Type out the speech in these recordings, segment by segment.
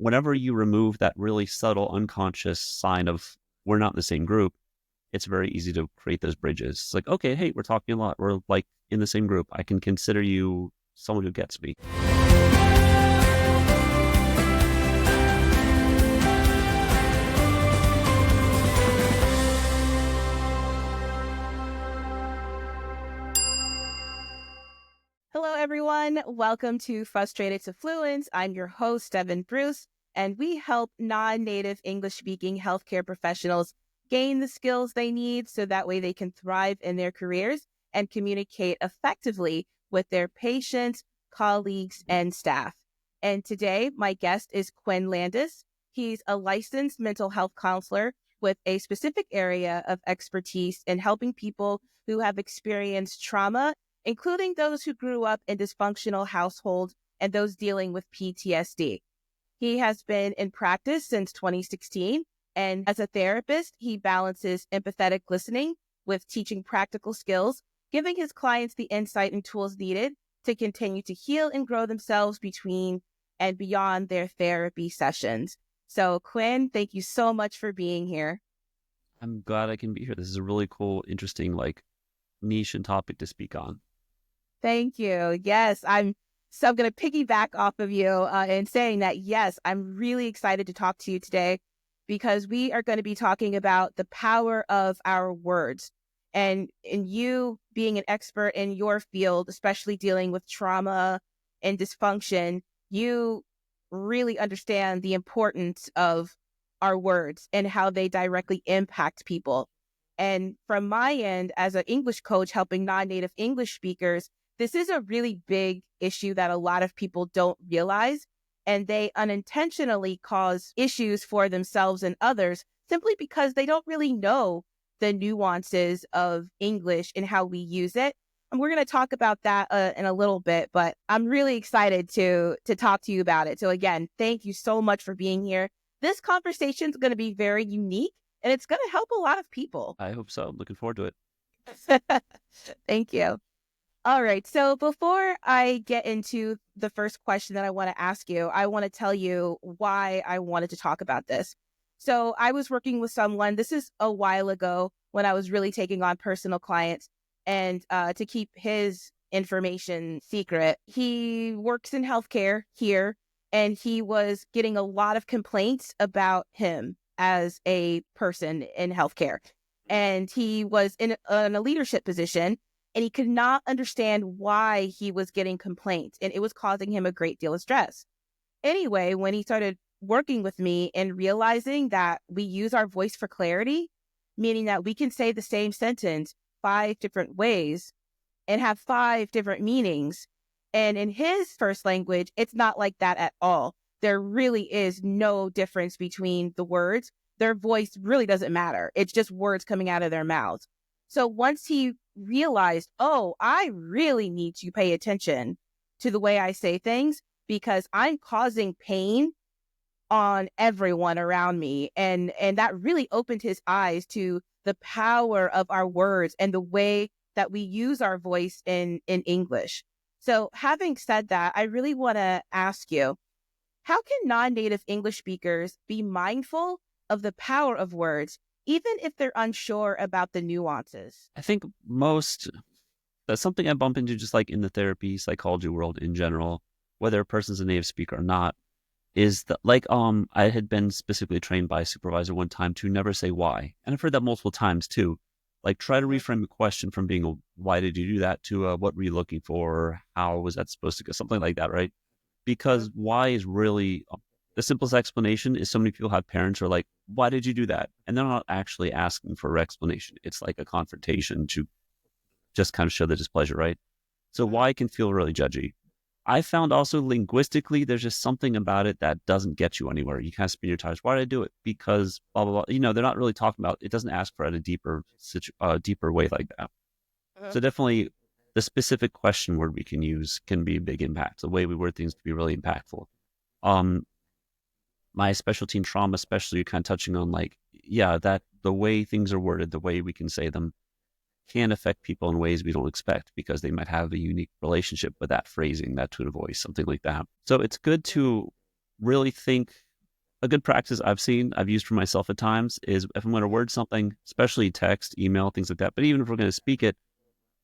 whenever you remove that really subtle unconscious sign of we're not in the same group, it's very easy to create those bridges. It's like, okay, hey, we're talking a lot. We're like in the same group. I can consider you someone who gets me. Hello, everyone. Welcome to Frustrated to Fluent. I'm your host, Devin Bruce, and we help non-native English-speaking healthcare professionals gain the skills they need so that way they can thrive in their careers and communicate effectively with their patients, colleagues, and staff. And today, my guest is Quinn Landis. He's a licensed mental health counselor with a specific area of expertise in helping people who have experienced trauma, including those who grew up in dysfunctional households and those dealing with PTSD. He has been in practice since 2016, and as a therapist, he balances empathetic listening with teaching practical skills, giving his clients the insight and tools needed to continue to heal and grow themselves between and beyond their therapy sessions. So, Quinn, thank you so much for being here. I'm glad I can be here. This is a really cool, interesting, like niche and topic to speak on. Thank you. Yes, I'm going to piggyback off of you in saying that, yes, I'm really excited to talk to you today because we are going to be talking about the power of our words. And you being an expert in your field, especially dealing with trauma and dysfunction, you really understand the importance of our words and how they directly impact people. And from my end, as an English coach helping non-native English speakers, this is a really big issue that a lot of people don't realize, and they unintentionally cause issues for themselves and others simply because they don't really know the nuances of English and how we use it. And we're going to talk about that in a little bit, but I'm really excited to talk to you about it. So again, thank you so much for being here. This conversation is going to be very unique, and it's going to help a lot of people. I hope so. I'm looking forward to it. Thank you. All right. So before I get into the first question that I want to ask you, I want to tell you why I wanted to talk about this. So I was working with someone, this is a while ago when I was really taking on personal clients, and to keep his information secret, he works in healthcare here, and he was getting a lot of complaints about him as a person in healthcare. And he was in a leadership position, and he could not understand why he was getting complaints, and it was causing him a great deal of stress. Anyway, when he started working with me and realizing that we use our voice for clarity, meaning that we can say the same sentence 5 different ways and have 5 different meanings. And in his first language, it's not like that at all. There really is no difference between the words. Their voice really doesn't matter. It's just words coming out of their mouths. So once he realized, oh, I really need to pay attention to the way I say things because I'm causing pain on everyone around me. And that really opened his eyes to the power of our words and the way that we use our voice in English. So having said that, I really want to ask you, how can non-native English speakers be mindful of the power of words, even if they're unsure about the nuances? I think that's something I bump into just like in the therapy psychology world in general, whether a person's a native speaker or not, is that like I had been specifically trained by a supervisor one time to never say why. And I've heard that multiple times too. Like try to reframe the question from being a why did you do that to a what were you looking for? Or how was that supposed to go? Something like that, right? Because why is really the simplest explanation is so many people have parents who are like, why did you do that? And they're not actually asking for an explanation. It's like a confrontation to just kind of show the displeasure, right? So why can feel really judgy. I found also linguistically, there's just something about it that doesn't get you anywhere. You kind of spin your tires. Why did I do it? Because blah, blah, blah. You know, they're not really talking about, it doesn't ask for it in a deeper way like that. So definitely the specific question word we can use can be a big impact. The way we word things can be really impactful. My specialty in trauma, especially kind of touching on like, yeah, that the way things are worded, the way we can say them can affect people in ways we don't expect because they might have a unique relationship with that phrasing, that tone of voice, something like that. So it's good to really think a good practice I've seen, I've used for myself at times is if I'm going to word something, especially text, email, things like that. But even if we're going to speak it,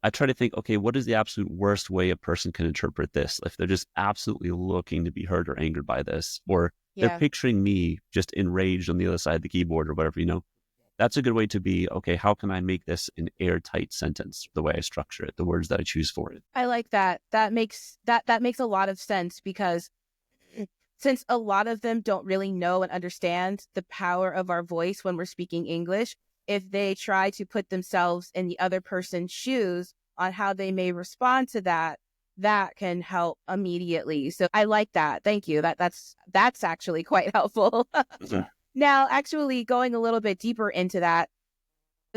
I try to think, okay, what is the absolute worst way a person can interpret this? If they're just absolutely looking to be hurt or angered by this, or they're Yeah. picturing me just enraged on the other side of the keyboard or whatever, that's a good way to be, okay, how can I make this an airtight sentence the way I structure it, the words that I choose for it? I like that. That makes a lot of sense because since a lot of them don't really know and understand the power of our voice when we're speaking English, if they try to put themselves in the other person's shoes on how they may respond to that, that can help immediately. So I like that. Thank you. That's actually quite helpful. Mhm. Now, actually going a little bit deeper into that,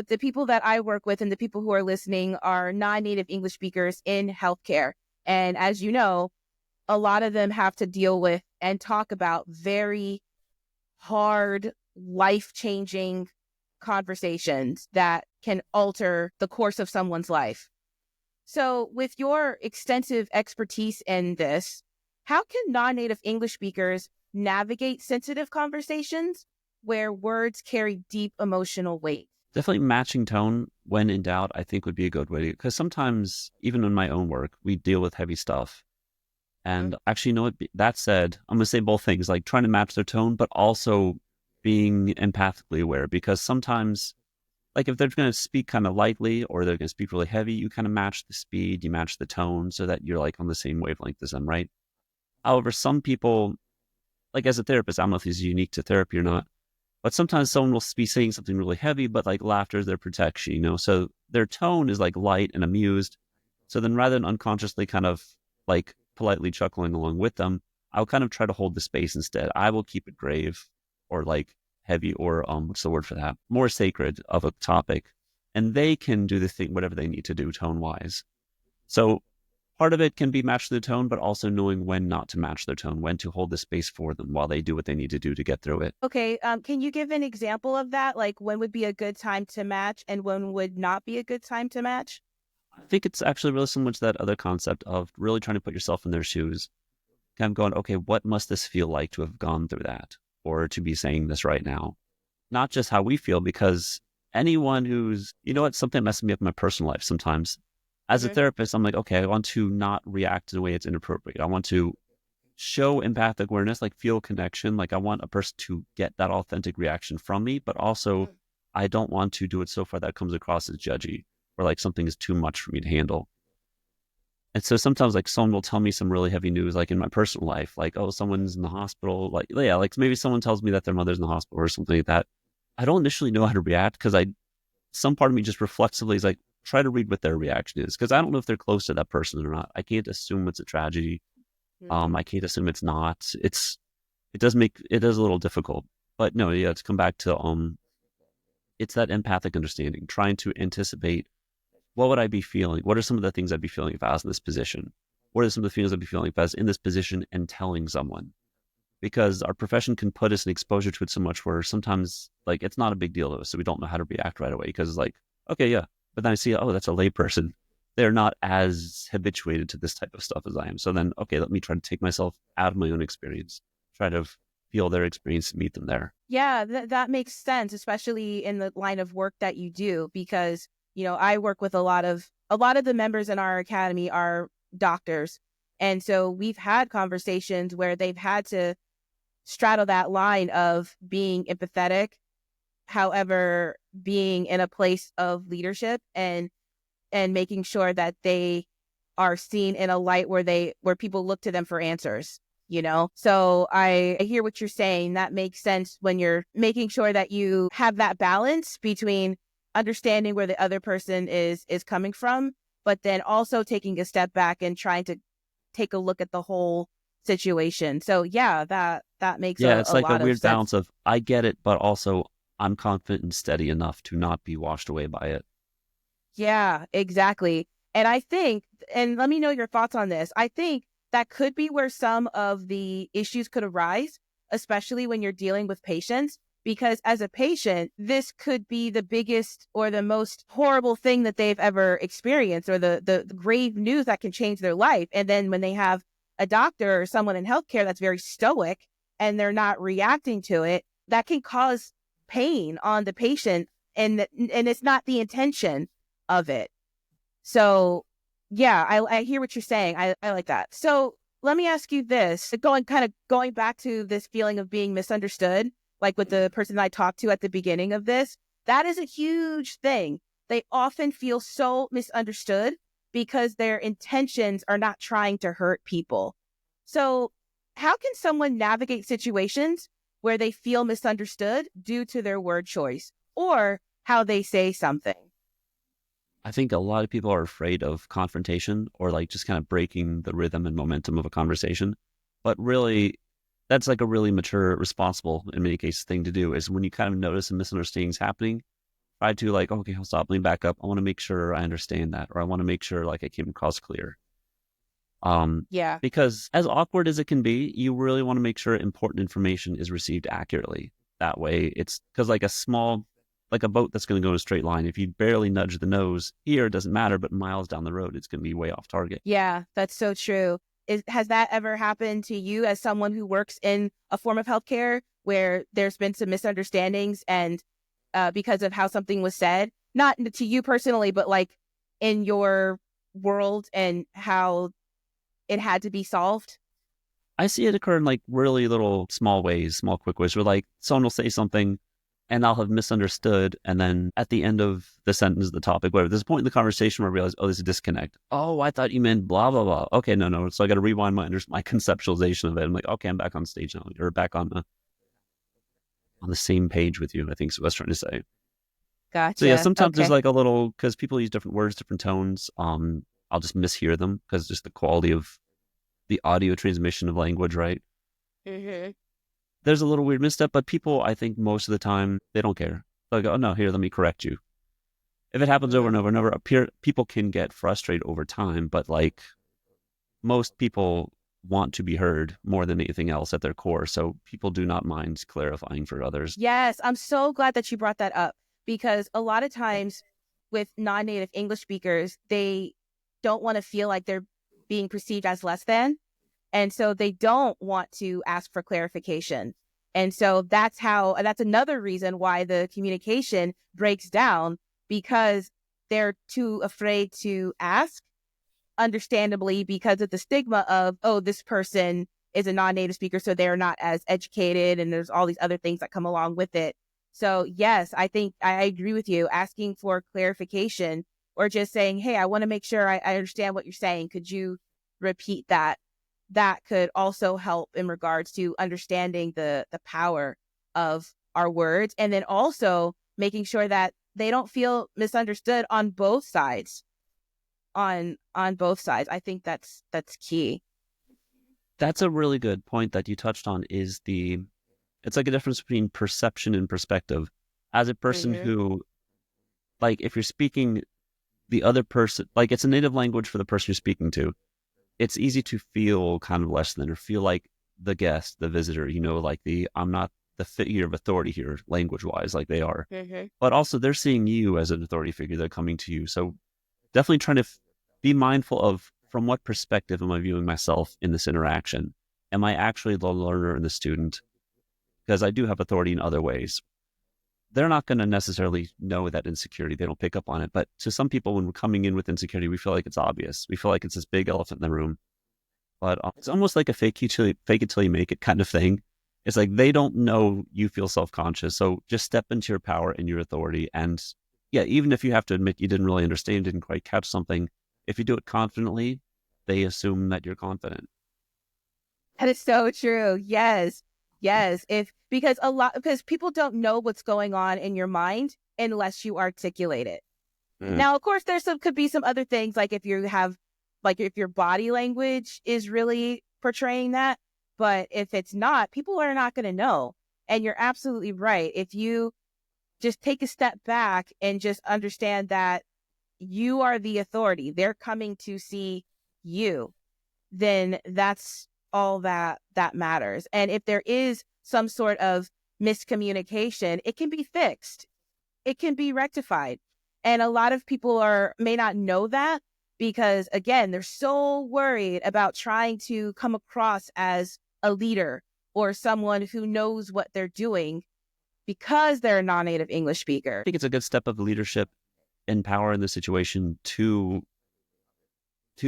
the people that I work with and the people who are listening are non-native English speakers in healthcare. And as you know, a lot of them have to deal with and talk about very hard, life changing conversations that can alter the course of someone's life. So, with your extensive expertise in this, how can non native English speakers navigate sensitive conversations where words carry deep emotional weight? Definitely matching tone when in doubt, I think would be a good way to, because sometimes even in my own work, we deal with heavy stuff. Mhm. And actually, you know what? That said, I'm going to say both things, like trying to match their tone, but also being empathically aware. Because sometimes, like if they're going to speak kind of lightly or they're going to speak really heavy, you kind of match the speed, you match the tone so that you're like on the same wavelength as them, right? However, some people, like as a therapist, I don't know if this is unique to therapy or not, but sometimes someone will be saying something really heavy, but like laughter is their protection, So their tone is like light and amused. So then rather than unconsciously kind of like politely chuckling along with them, I'll kind of try to hold the space instead. I will keep it grave or like heavy or what's the word for that? More sacred of a topic. And they can do the thing, whatever they need to do tone wise. So part of it can be match their tone, but also knowing when not to match their tone, when to hold the space for them while they do what they need to do to get through it. Okay, can you give an example of that? Like when would be a good time to match and when would not be a good time to match? I think it's actually really similar to that other concept of really trying to put yourself in their shoes, kind of going, okay, what must this feel like to have gone through that or to be saying this right now? Not just how we feel, because anyone who's, what, something messes me up in my personal life sometimes. As a Mhm. therapist, I'm like, okay, I want to not react in a way it's inappropriate. I want to show empathic awareness, like feel connection. Like I want a person to get that authentic reaction from me, but also Mm. I don't want to do it so far that comes across as judgy or like something is too much for me to handle. And so sometimes like someone will tell me some really heavy news, like in my personal life, like, oh, someone's in the hospital. Like, yeah, like maybe someone tells me that their mother's in the hospital or something like that. I don't initially know how to react because some part of me just reflexively is like, try to read what their reaction is. Cause I don't know if they're close to that person or not. I can't assume it's a tragedy. Mhm. I can't assume it's not. It does a little difficult, but no, yeah, to come back to, it's that empathic understanding, trying to anticipate what would I be feeling? What are some of the things I'd be feeling if I was in this position? What are some of the feelings I'd be feeling if I was in this position and telling someone? Because our profession can put us in exposure to it so much where sometimes like it's not a big deal to us. So we don't know how to react right away because it's like, okay, yeah. But then I see, oh, that's a layperson. They're not as habituated to this type of stuff as I am. So then, okay, let me try to take myself out of my own experience, try to feel their experience, meet them there. Yeah, that makes sense, especially in the line of work that you do, because I work with a lot of the members in our academy are doctors, and so we've had conversations where they've had to straddle that line of being empathetic, however, being in a place of leadership and making sure that they are seen in a light where people look to them for answers. So I hear what you're saying. That makes sense when you're making sure that you have that balance between understanding where the other person is coming from, but then also taking a step back and trying to take a look at the whole situation. So yeah, that makes Yeah, it's a like a lot of weird sense. balance of I get it, but also I'm confident and steady enough to not be washed away by it. Yeah, exactly. And I think, and let me know your thoughts on this. I think that could be where some of the issues could arise, especially when you're dealing with patients. Because as a patient, this could be the biggest or the most horrible thing that they've ever experienced, or the grave news that can change their life. And then when they have a doctor or someone in healthcare that's very stoic and they're not reacting to it, that can cause pain on the patient, and it's not the intention of it. So yeah, I hear what you're saying. I like that. So let me ask you this, going back to this feeling of being misunderstood, like with the person I talked to at the beginning of this, that is a huge thing. They often feel so misunderstood because their intentions are not trying to hurt people. So how can someone navigate situations where they feel misunderstood due to their word choice or how they say something? I think a lot of people are afraid of confrontation or like just kind of breaking the rhythm and momentum of a conversation. But really, that's like a really mature, responsible, in many cases, thing to do is when you kind of notice a misunderstandings happening, try to like, okay, I'll stop, lean back up. I want to make sure I understand that, or I want to make sure like I came across clear. Um, Yeah. because as awkward as it can be, you really want to make sure important information is received accurately. That way, it's because like a boat that's going to go in a straight line, if you barely nudge the nose here, it doesn't matter, but miles down the road, it's going to be way off target. Yeah, that's so true. Has that ever happened to you as someone who works in a form of healthcare where there's been some misunderstandings and because of how something was said, not to you personally, but like in your world and how it had to be solved? I see it occur in like really little small ways, small quick ways where like someone will say something and I'll have misunderstood. And then at the end of the sentence, the topic, whatever, there's a point in the conversation where I realize, oh, there's a disconnect. Oh, I thought you meant blah, blah, blah. Okay, no. So I got to rewind my conceptualization of it. I'm like, okay, I'm back on stage now, or back on the same page with you, I think is what I was trying to say. So yeah, Gotcha. sometimes there's Okay. like a little, because people use different words, different tones. I'll just mishear them because just the quality of the audio transmission of language, right? Hmm. There's a little weird misstep, but people, I think most of the time, they don't care. They'll go, oh no, here, let me correct you. If it happens over and over and over, people can get frustrated over time, but like most people want to be heard more than anything else at their core. So people do not mind clarifying for others. Yes, I'm so glad that you brought that up because a lot of times with non-native English speakers, they don't want to feel like they're being perceived as less than. And so they don't want to ask for clarification. And so that's another reason why the communication breaks down because they're too afraid to ask, understandably, because of the stigma of, oh, this person is a non-native speaker, so they're not as educated, and there's all these other things that come along with it. So yes, I think I agree with you. Asking for clarification or just saying, hey, I want to make sure I understand what you're saying. Could you repeat that? That could also help in regards to understanding the power of our words, and then also making sure that they don't feel misunderstood on both sides, on both sides. I think that's key. That's a really good point that you touched on it's like a difference between perception and perspective. As a person Hmm. who, like, if you're speaking the other person, like it's a native language for the person you're speaking to, it's easy to feel kind of less than or feel like the guest, the visitor, like I'm not the figure of authority here, language wise, like they are. Hmm. But also they're seeing you as an authority figure. They're coming to you. So definitely trying to be mindful of from what perspective am I viewing myself in this interaction? Am I actually the learner and the student? Because I do have authority in other ways. They're not going to necessarily know that insecurity. They don't pick up on it. But to some people, when we're coming in with insecurity, we feel like it's obvious. We feel like it's this big elephant in the room. But it's almost like a fake it till you make it kind of thing. It's like they don't know you feel self conscious. So just step into your power and your authority. And yeah, even if you have to admit you didn't really understand, didn't quite catch something, if you do it confidently, they assume that you're confident. That is so true. Yes. Yes. If because people don't know what's going on in your mind unless you articulate it. Mm. Now, of course, could be some other things like if your body language is really portraying that. But if it's not, people are not going to know. And you're absolutely right. If you just take a step back and just understand that you are the authority, they're coming to see you, then that's all that matters. And if there is some sort of miscommunication, it can be fixed, it can be rectified. And a lot of people are may not know that because again, they're so worried about trying to come across as a leader or someone who knows what they're doing because they're a non-native English I speaker. think it's a good step of leadership and power in the situation to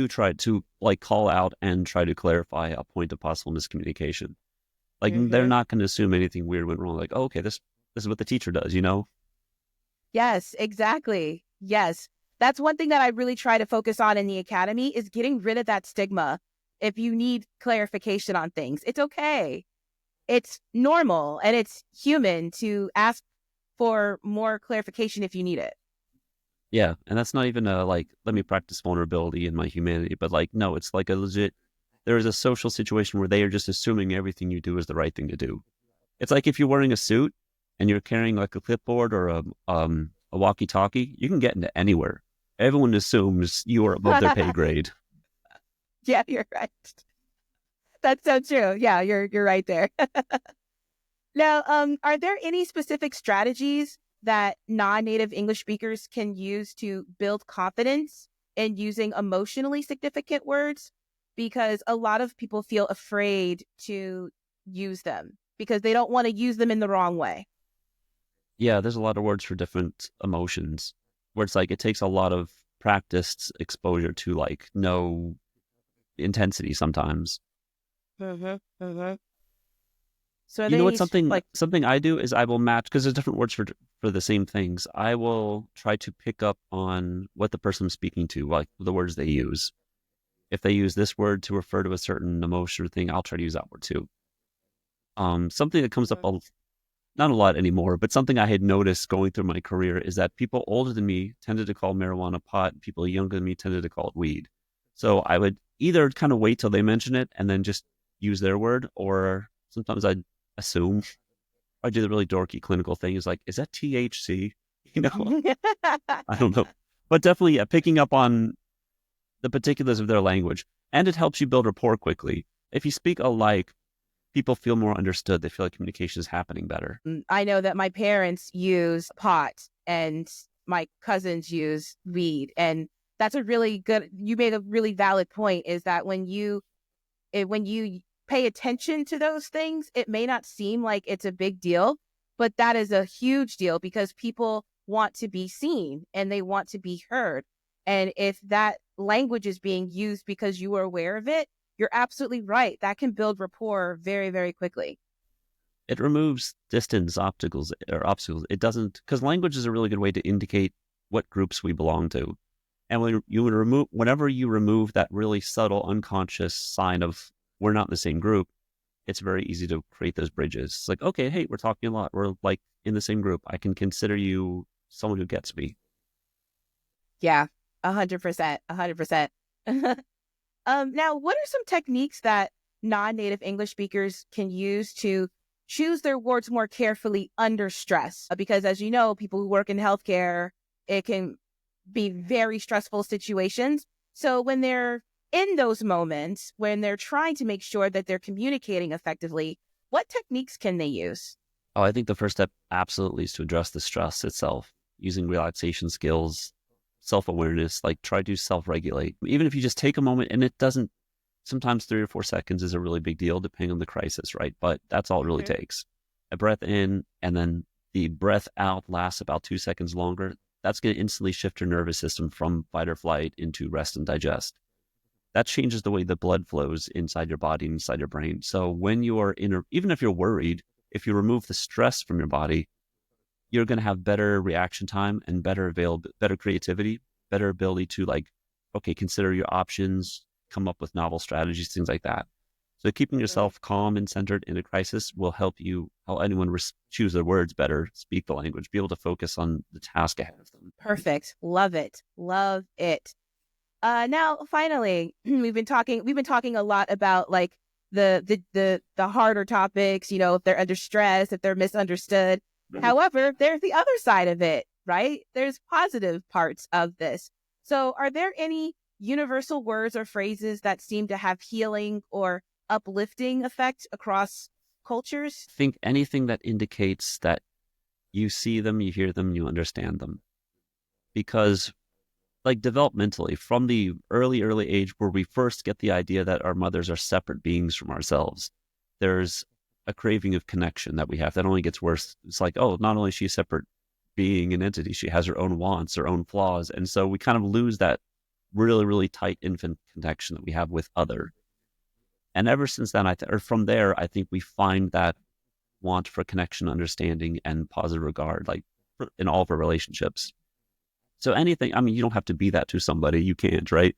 try to like call out and try to clarify a point of possible miscommunication. Like they're Mm-hmm. not going to assume anything weird went wrong. Like, oh, okay, this is what the teacher does, you know? Yes, exactly. Yes. That's one thing that I really try to focus on in the academy is getting rid of that stigma. If you need clarification on things, it's okay. It's normal and it's human to ask for more clarification if you need it. Yeah, and that's not even a like let me practice vulnerability in my humanity, but like no, it's like a legit. There is a social situation where they are just assuming everything you do is the right thing to do. It's like if you're wearing a suit and you're carrying like a clipboard or a walkie-talkie, you can get into anywhere. Everyone assumes you are above their pay grade. Yeah, you're right. That's so true. Yeah, you're right there. Now, are there any specific strategies that non-native English speakers can use to build confidence in using emotionally significant words? Because a lot of people feel afraid to use them because they don't want to use them in the wrong way. Yeah, there's a lot of words for different emotions where it's like it takes a lot of practiced exposure to like no intensity sometimes. Mm-hmm, mm-hmm. So are You there know what? any Something I do is I will match because there's different words for the same things. I will try to pick up on what the person I'm speaking to, like the words they use. If they use this word to refer to a certain emotion or thing, I'll try to use that word too. Something that comes up not a lot anymore, but something I had noticed going through my career is that people older than me tended to call marijuana pot, people younger than me tended to call it weed. So I would either kind of wait till they mention it and then just use their word, or sometimes I'd assume I do the really dorky clinical thing is like, is that THC? You know, I don't know. But definitely, yeah, picking up on the particulars of their language. And it helps you build rapport quickly. If you speak alike, people feel more understood. They feel like communication is happening better. I know that my parents use pot and my cousins use weed. And that's a really good, you made a really valid point is that when you pay attention to those things, it may not seem like it's a big deal, but that is a huge deal because people want to be seen and they want to be heard. And if that language is being used because you are aware of it, you're absolutely right. That can build rapport very, very quickly. It removes distance obstacles or obstacles. It doesn't, because language is a really good way to indicate what groups we belong to. And when you would remove, whenever you remove that really subtle, unconscious sign of we're not in the same group, it's very easy to create those bridges. It's like, okay, hey, we're talking a lot. We're like in the same group. I can consider you someone who gets me. Yeah, 100%, 100%. Now, what are some techniques that non-native English speakers can use to choose their words more carefully under stress? Because as you know, people who work in healthcare, it can be very stressful situations. So when they're in those moments, when they're trying to make sure that they're communicating effectively, what techniques can they use? Oh, I think the first step absolutely is to address the stress itself using relaxation skills, self awareness, like try to self regulate. Even if you just take a moment and it doesn't, sometimes 3 or 4 seconds is a really big deal depending on the crisis, right? But that's all it really Mm-hmm. takes. A breath in and then the breath out lasts about 2 seconds longer. That's going to instantly shift your nervous system from fight or flight into rest and digest. That changes the way the blood flows inside your body, inside your brain. So when you are in, even if you're worried, if you remove the stress from your body, you're going to have better reaction time and better creativity, better ability to like, okay, consider your options, come up with novel strategies, things like that. So keeping yourself calm and centered in a crisis will help anyone choose their words better, speak the language, be able to focus on the task ahead of them. Perfect. Love it. Love it. Now, finally, we've been talking a lot about like the harder topics. You know, if they're under stress, if they're misunderstood. However, there's the other side of it, right? There's positive parts of this. So, are there any universal words or phrases that seem to have healing or uplifting effect across cultures? Think anything that indicates that you see them, you hear them, you understand them. Because like developmentally from the early age where we first get the idea that our mothers are separate beings from ourselves, there's a craving of connection that we have that only gets worse. It's like, oh, not only is she a separate being and entity, she has her own wants, her own flaws. And so we kind of lose that really, really tight infant connection that we have with other. And ever since then, or from there, I think we find that want for connection, understanding, and positive regard, like in all of our relationships. So anything, I mean, you don't have to be that to somebody, you can't, right?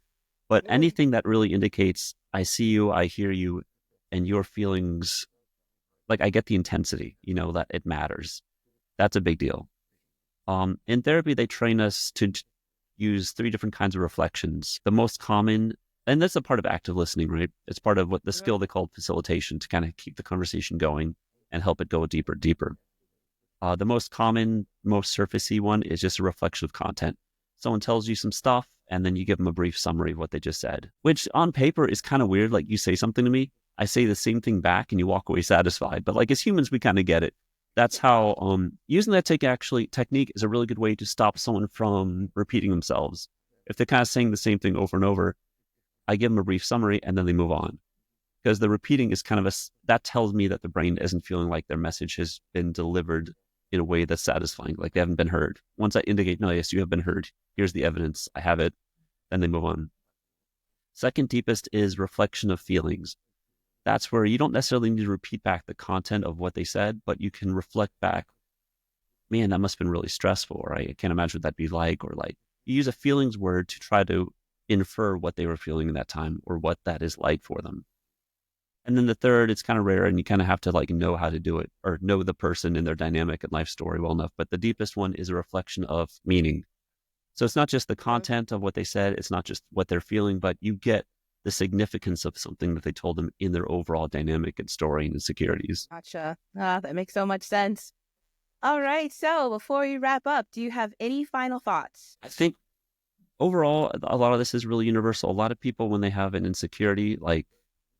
But Mm. anything that really indicates I see you, I hear you, and your feelings, like I get the intensity, that it matters. That's a big deal. In therapy, they train us to use three different kinds of reflections. The most common, and that's a part of active listening, right? It's part of what the Mhm. skill they call facilitation to kind of keep the conversation going and help it go deeper, deeper. The most common, most surfacey one is just a reflection of content. Someone tells you some stuff, and then you give them a brief summary of what they just said, which on paper is kind of weird. Like you say something to me, I say the same thing back, and you walk away satisfied. But like as humans, we kind of get it. That's how using that technique is a really good way to stop someone from repeating themselves. If they're kind of saying the same thing over and over, I give them a brief summary, and then they move on because the repeating is kind of that tells me that the brain isn't feeling like their message has been delivered in a way that's satisfying, like they haven't been heard. Once I indicate, no, yes, you have been heard. Here's the evidence. I have it. Then they move on. Second deepest is reflection of feelings. That's where you don't necessarily need to repeat back the content of what they said, but you can reflect back, man, that must have been really stressful, or I can't imagine what that'd be like, or like you use a feelings word to try to infer what they were feeling in that time or what that is like for them. And then the third, it's kind of rare and you kind of have to like know how to do it or know the person and their dynamic and life story well enough. But the deepest one is a reflection of meaning. So it's not just the Mhm. content of what they said, it's not just what they're feeling, but you get the significance of something that they told them in their overall dynamic and story and insecurities. Gotcha. That makes so much sense. All right. So before we wrap up, do you have any final thoughts? I think overall, a lot of this is really universal. A lot of people, when they have an insecurity, like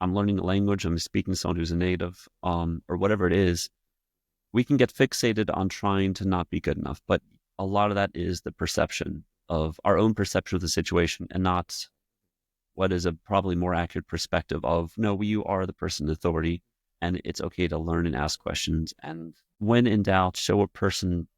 I'm learning a language, I'm speaking to someone who's a native, or whatever it is, we can get fixated on trying to not be good enough. But a lot of that is the perception of our own perception of the situation and not what is a probably more accurate perspective of no, you are the person in authority and it's okay to learn and ask questions. And when in doubt, show a person,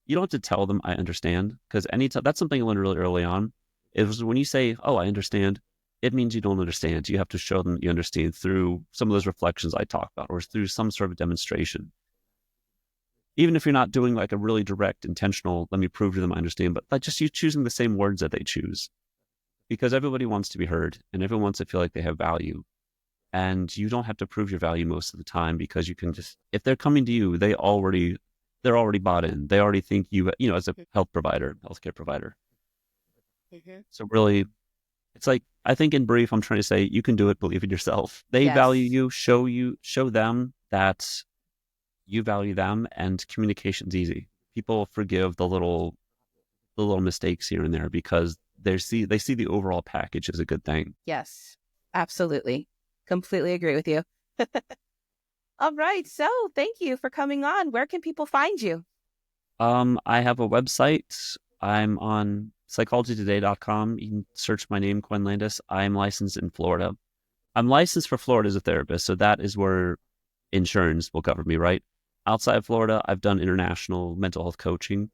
you don't have to tell them I understand because anytime that's something I learned really early on. It was when you say, oh, I understand, it means you don't understand. You have to show them you understand through some of those reflections I talked about or through some sort of demonstration, even if you're not doing like a really direct, intentional, let me prove to them I understand, but like just you choosing the same words that they choose because everybody wants to be heard and everyone wants to feel like they have value. And you don't have to prove your value most of the time because you can just, if they're coming to you, they're already bought in. They already think as a healthcare provider. Mm-hmm. So really, it's like, I think in brief, I'm trying to say you can do it, believe in yourself. They value Yes. you, show them that you value them and communication's easy. People forgive the little mistakes here and there because they see the overall package as a good thing. Yes. Absolutely. Completely agree with you. All right. So thank you for coming on. Where can people find you? I have a website. I'm on psychologytoday.com. You can search my name, Quinn Landis. I'm licensed in Florida. I'm licensed for Florida as a therapist, so that is where insurance will cover me, right? Outside of Florida, I've done international mental health coaching.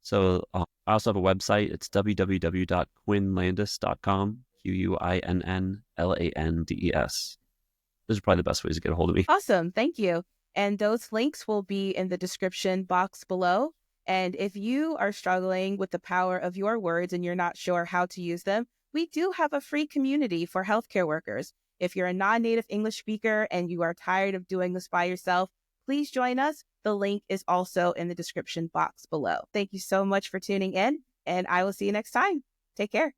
So I also have a website. It's www.quinnlandis.com, QUINNLANDES. Those are probably the best ways to get a hold of me. Awesome. Thank you. And those links will be in the description box below. And if you are struggling with the power of your words and you're not sure how to use them, we do have a free community for healthcare workers. If you're a non native English speaker and you are tired of doing this by yourself, please join us. The link is also in the description box below. Thank you so much for tuning in, and I will see you next time. Take care.